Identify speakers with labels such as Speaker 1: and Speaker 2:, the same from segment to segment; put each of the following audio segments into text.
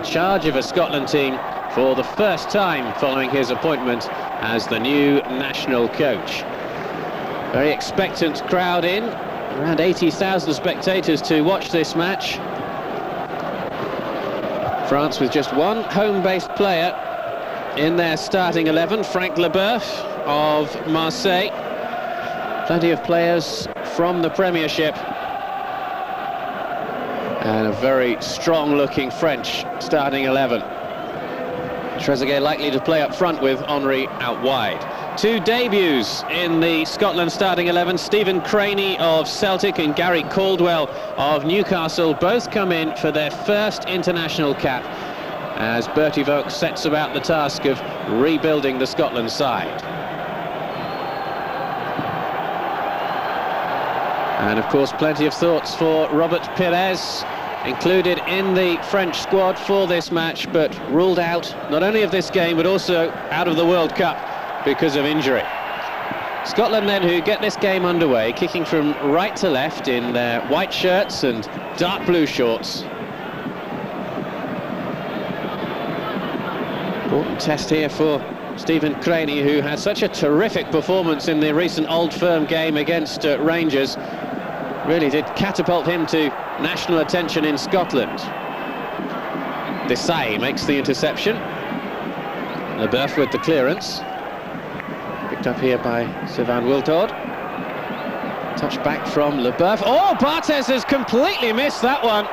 Speaker 1: charge of a Scotland team for the first time following his appointment as the new national coach. Very expectant crowd in, around 80,000 spectators to watch this match. France with just one home-based player in their starting 11, Frank Leboeuf of Marseille. Plenty of players from the Premiership. And a very strong-looking French starting 11. Trezeguet likely to play up front with Henry out wide. Two debuts in the Scotland starting 11. Stephen Craney of Celtic and Gary Caldwell of Newcastle both come in for their first international cap as Bertie Vogts sets about the task of rebuilding the Scotland side. And of course plenty of thoughts for Robert Pires, included in the French squad for this match, but ruled out not only of this game but also out of the World Cup because of injury. Scotland then, who get this game underway, kicking from right to left in their white shirts and dark blue shorts. Important test here for Stephen Craney, who had such a terrific performance in the recent Old Firm game against Rangers. Really did catapult him to national attention in Scotland. Desai makes the interception. Leboeuf with the clearance. Picked up here by Sylvain Wiltord. Touch back from Leboeuf. Oh, Barthez has completely missed that one.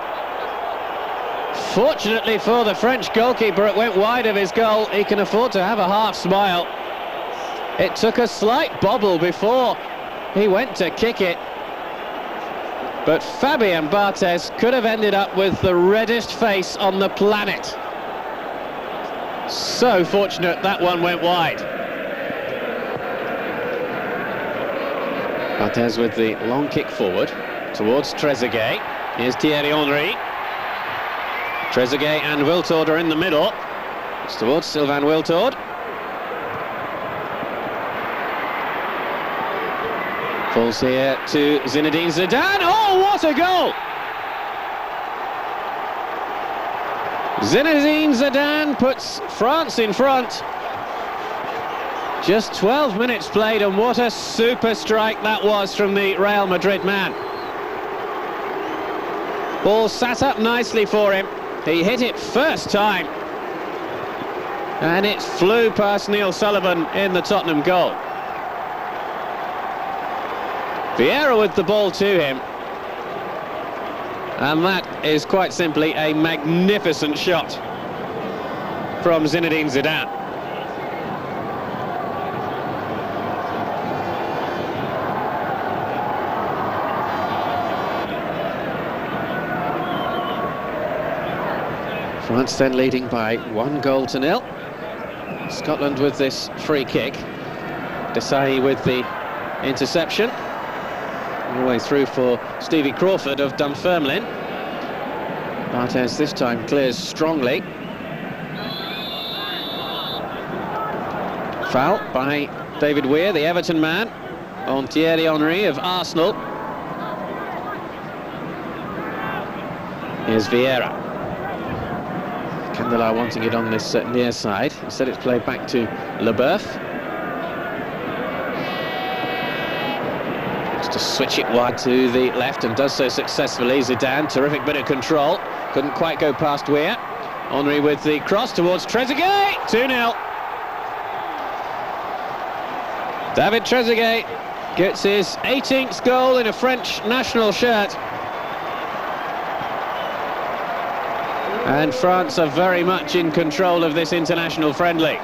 Speaker 1: Fortunately for the French goalkeeper, it went wide of his goal. He can afford to have a half smile. It took a slight bobble before he went to kick it. But Fabien Barthez could have ended up with the reddest face on the planet. So fortunate that one went wide. Barthez with the long kick forward towards Trezeguet. Here's Thierry Henry. Trezeguet and Wiltord are in the middle. It's towards Sylvain Wiltord. Falls here to Zinedine Zidane. Oh, what a goal! Zinedine Zidane puts France in front. Just 12 minutes played, and what a super strike that was from the Real Madrid man. Ball sat up nicely for him. He hit it first time. And it flew past Neil Sullivan in the Tottenham goal. Vieira with the ball to him. And that is quite simply a magnificent shot from Zinedine Zidane. France then leading by 1-0. Scotland with this free kick. Desai with the interception. All the way through for Stevie Crawford of Dunfermline. Barthez this time clears strongly. Foul by David Weir, the Everton man, on Thierry Henry of Arsenal. Here's Vieira. Candelar wanting it on this near side. Instead it's played back to Leboeuf. To switch it wide to the left, and does so successfully. Zidane, terrific bit of control, couldn't quite go past Weir. Henry with the cross towards Trezeguet. 2-0. David Trezeguet gets his 18th goal in a French national shirt, and France are very much in control of this international friendly.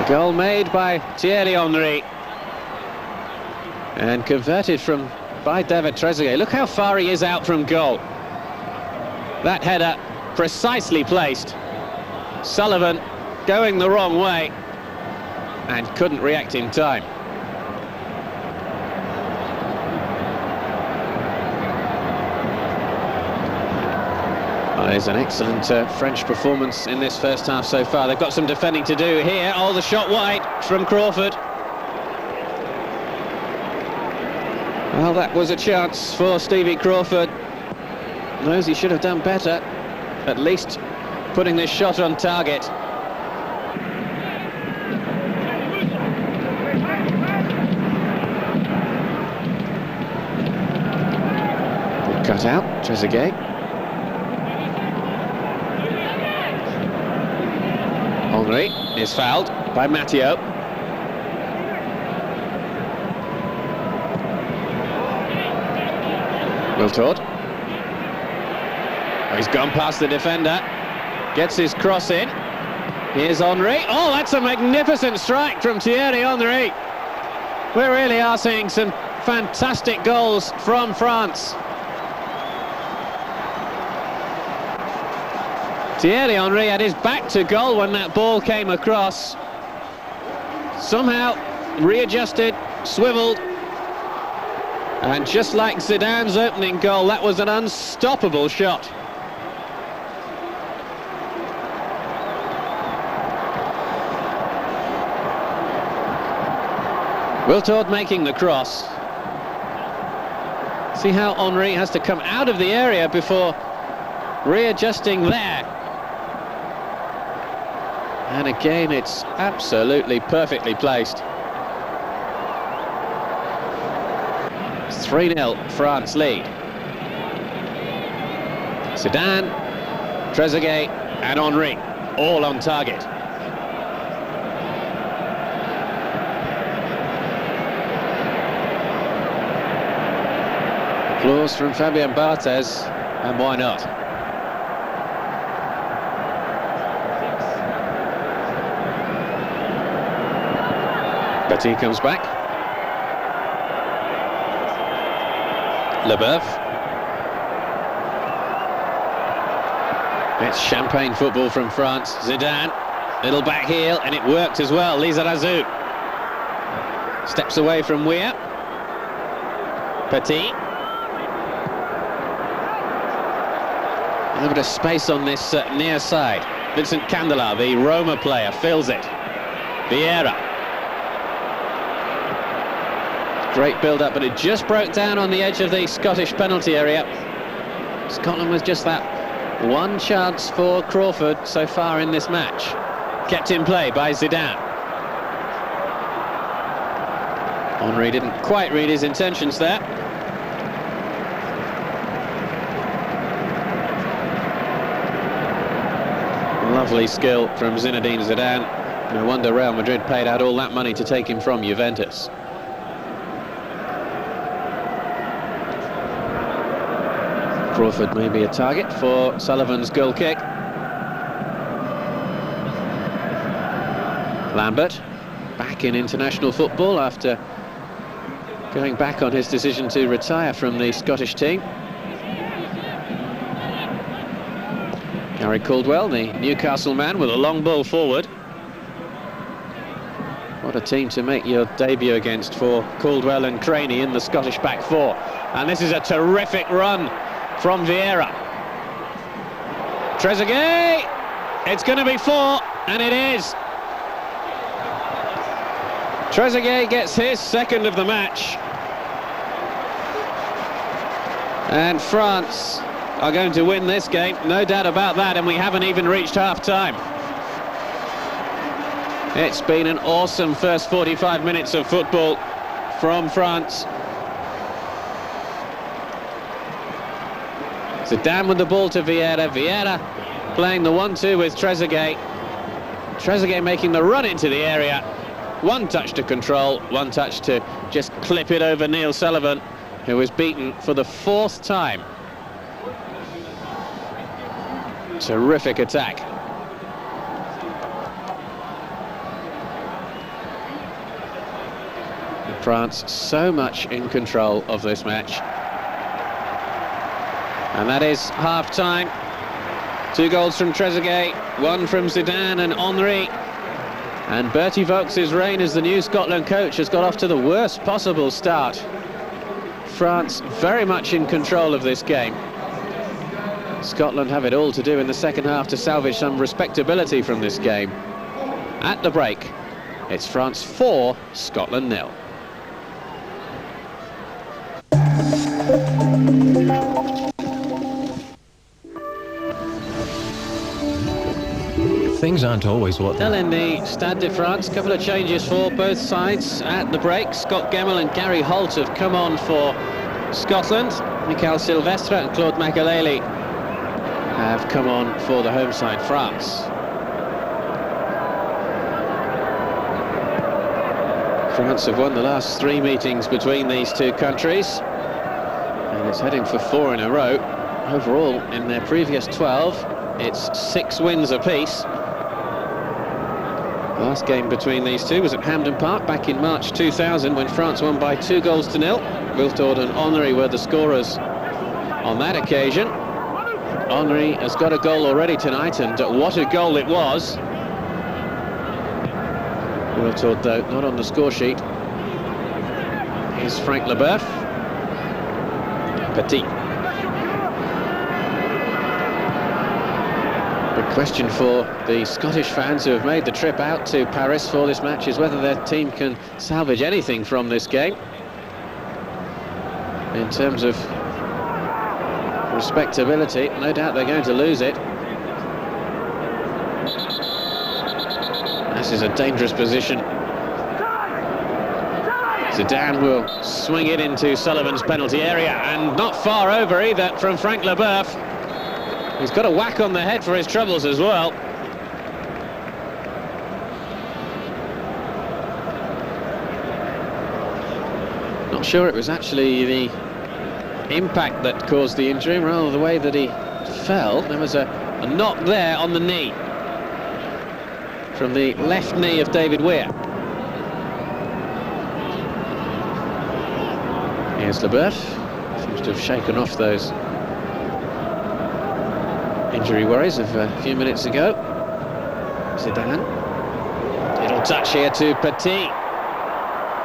Speaker 1: Goal made by Thierry Henry and converted by David Trezeguet. Look how far he is out from goal. That header precisely placed. Sullivan going the wrong way and couldn't react in time. There's an excellent French performance in this first half so far. They've got some defending to do here. Oh, the shot wide from Crawford. Well, that was a chance for Stevie Crawford. Knows he should have done better, at least putting this shot on target. Good cut out, Trezeguet. Henry is fouled by Matteo. Wiltord. Oh, he's gone past the defender. Gets his cross in. Here's Henry. Oh, that's a magnificent strike from Thierry Henry. We really are seeing some fantastic goals from France. Thierry Henry had his back to goal when that ball came across. Somehow readjusted, swivelled. And just like Zidane's opening goal, that was an unstoppable shot. Wiltord making the cross. See how Henry has to come out of the area before readjusting there. And again, it's absolutely perfectly placed. 3-0, France lead. Zidane, Trezeguet and Henry, all on target. Applause from Fabien Barthez, and why not? Petit comes back. Leboeuf. It's champagne football from France. Zidane, little back heel, and it worked as well. Lizarazu steps away from Weir. Petit. A little bit of space on this near side. Vincent Candela, the Roma player, fills it. Vieira. Great build-up, but it just broke down on the edge of the Scottish penalty area. Scotland was just that one chance for Crawford so far in this match. Kept in play by Zidane. Henry didn't quite read his intentions there. Lovely skill from Zinedine Zidane. No wonder Real Madrid paid out all that money to take him from Juventus. Crawford may be a target for Sullivan's goal kick. Lambert, back in international football after going back on his decision to retire from the Scottish team. Gary Caldwell, the Newcastle man, with a long ball forward. What a team to make your debut against for Caldwell and Craney in the Scottish back four. And this is a terrific run from Vieira. Trezeguet, it's going to be 4, and it is. Trezeguet gets his second of the match. And France are going to win this game, no doubt about that, and we haven't even reached half-time. It's been an awesome first 45 minutes of football from France. Zidane with the ball to Vieira. Vieira playing the 1-2 with Trezeguet. Trezeguet making the run into the area. One touch to control, one touch to just clip it over Neil Sullivan, who was beaten for the 4th time. Terrific attack. France so much in control of this match. And that is half-time. 2 goals from Trezeguet, 1 from Zidane and Henry. And Bertie Vogts' reign as the new Scotland coach has got off to the worst possible start. France very much in control of this game. Scotland have it all to do in the second half to salvage some respectability from this game. At the break, it's France 4, Scotland 0.
Speaker 2: Things aren't always what
Speaker 1: Still in the Stade de France, couple of changes for both sides at the break. Scott Gemmell and Gary Holt have come on for Scotland. Michael Silvestre and Claude Makelele have come on for the home side, France. France have won the last 3 meetings between these two countries, and it's heading for 4 in a row. Overall, in their previous 12, it's 6 wins apiece. The last game between these two was at Hampden Park back in March 2000, when France won by 2-0. Wiltord and Henry were the scorers on that occasion. Henry has got a goal already tonight, and what a goal it was. Wiltord, though, not on the score sheet. Here's Frank Leboeuf. Petit. The question for the Scottish fans who have made the trip out to Paris for this match is whether their team can salvage anything from this game. In terms of respectability, no doubt they're going to lose it. This is a dangerous position. Zidane will swing it into Sullivan's penalty area, and not far over either from Frank Leboeuf. He's got a whack on the head for his troubles as well. Not sure it was actually the impact that caused the injury, rather the way that he fell. There was a knock there on the knee from the left knee of David Weir. Here's Leboeuf. Seems to have shaken off those injury worries of a few minutes ago. Zidane. Little touch here to Petit.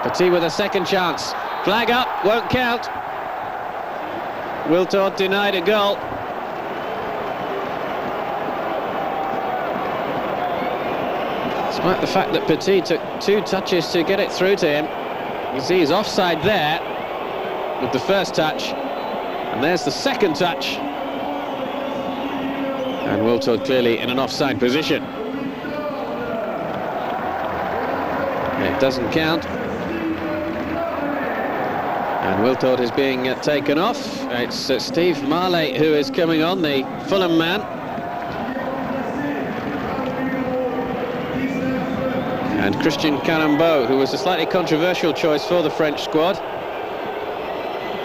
Speaker 1: Petit with a second chance. Flag up, won't count. Wiltord denied a goal. Despite the fact that Petit took 2 touches to get it through to him. You see he's offside there with the first touch. And there's the second touch. And Wiltord clearly in an offside position. It doesn't count. And Wiltord is being taken off. It's Steve Marley who is coming on, the Fulham man. And Christian Carambeau, who was a slightly controversial choice for the French squad.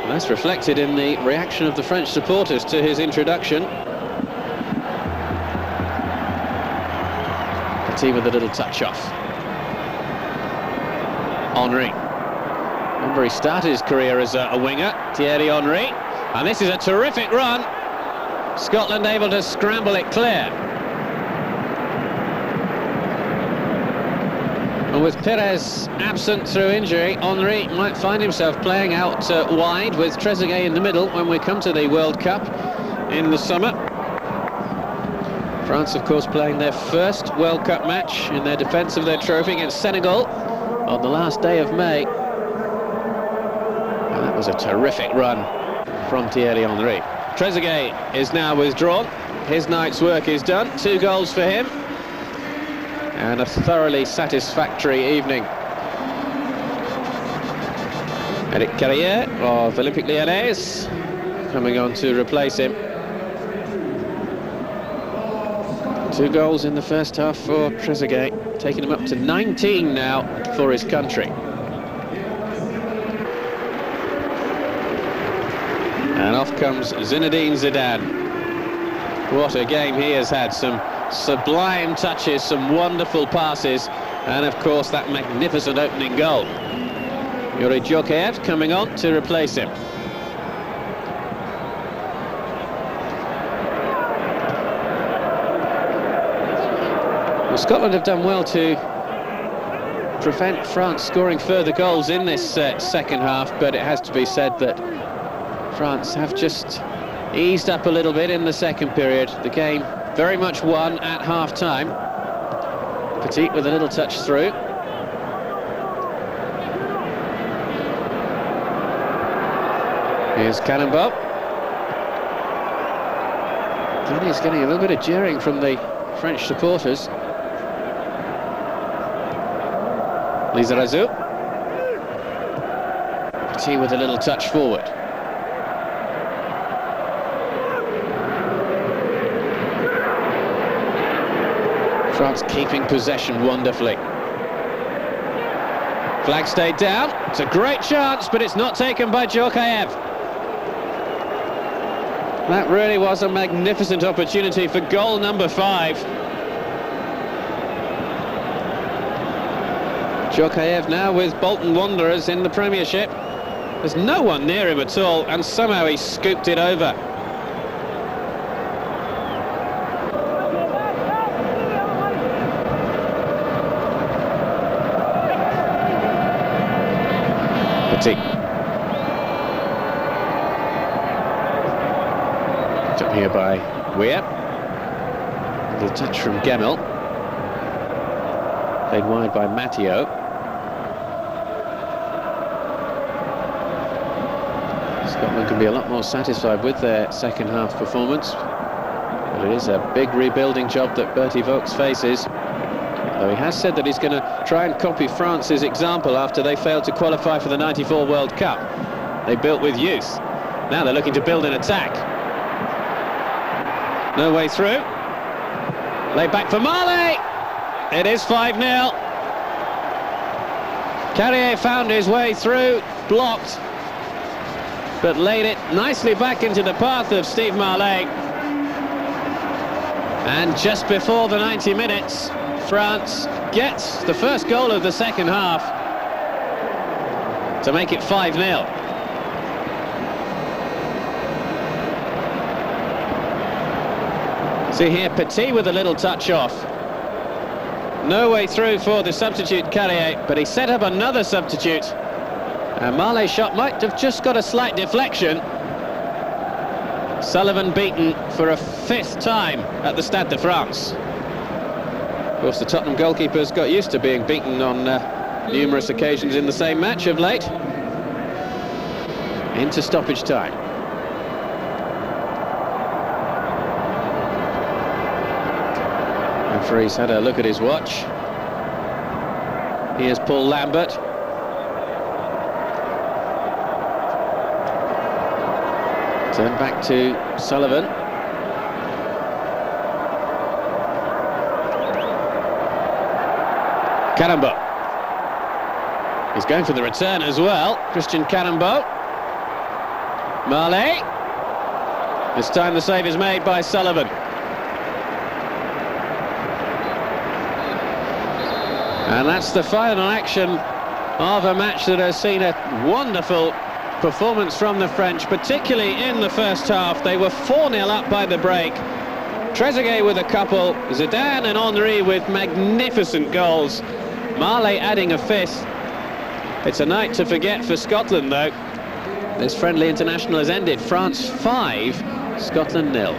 Speaker 1: And that's reflected in the reaction of the French supporters to his introduction. With a little touch off. Henry. Remember, he started his career as a winger, Thierry Henry, and this is a terrific run. Scotland able to scramble it clear. And with Perez absent through injury, Henry might find himself playing out wide with Trezeguet in the middle when we come to the World Cup in the summer. France, of course, playing their first World Cup match in their defence of their trophy against Senegal on the last day of May. And that was a terrific run from Thierry Henry. Trezeguet is now withdrawn. His night's work is done. 2 goals for him. And a thoroughly satisfactory evening. Eric Carrier of Olympique Lyonnais coming on to replace him. 2 goals in the first half for Trezeguet, taking him up to 19 now for his country. And off comes Zinedine Zidane. What a game he has had. Some sublime touches, some wonderful passes, and of course that magnificent opening goal. Yuri Djorkaeff coming on to replace him. Well, Scotland have done well to prevent France scoring further goals in this second half, but it has to be said that France have just eased up a little bit in the second period. The game very much won at half-time. Petit with a little touch through. Here's Cannonball. He's getting a little bit of jeering from the French supporters. Lizarazu. Petit with a little touch forward. France keeping possession wonderfully. Flag stayed down. It's a great chance, but it's not taken by Djorkaeff. That really was a magnificent opportunity for goal number 5. Djorkaeff now with Bolton Wanderers in the Premiership. There's no one near him at all, and somehow he scooped it over. Petit. Picked up here by Weir. A little touch from Gemmell. Played wide by Matteo. Scotland can be a lot more satisfied with their second half performance, but it is a big rebuilding job that Bertie Vogts faces. Though he has said that he's going to try and copy France's example after they failed to qualify for the '94 World Cup. They built with youth. Now they're looking to build an attack. No way through. Laid back for Marley. It is 5-0. Carrier found his way through, blocked, but laid it nicely back into the path of Steve Marley. And just before the 90 minutes, France gets the first goal of the second half to make it 5-0. See here, Petit with a little touch off. No way through for the substitute Carrier, but he set up another substitute. And Marley's shot might have just got a slight deflection. Sullivan beaten for a 5th time at the Stade de France. Of course, the Tottenham goalkeeper's got used to being beaten on numerous occasions in the same match of late. Into stoppage time. Referee's had a look at his watch. Here's Paul Lambert. Turn back to Sullivan. Cannonball. He's going for the return as well. Christian Cannonball. Marley. This time the save is made by Sullivan. And that's the final action of a match that has seen a wonderful performance from the French, particularly in the first half. They were 4-0 up by the break. Trezeguet with a couple, Zidane and Henry with magnificent goals. Marley adding a 5th. It's a night to forget for Scotland, though. This friendly international has ended. France 5, Scotland 0.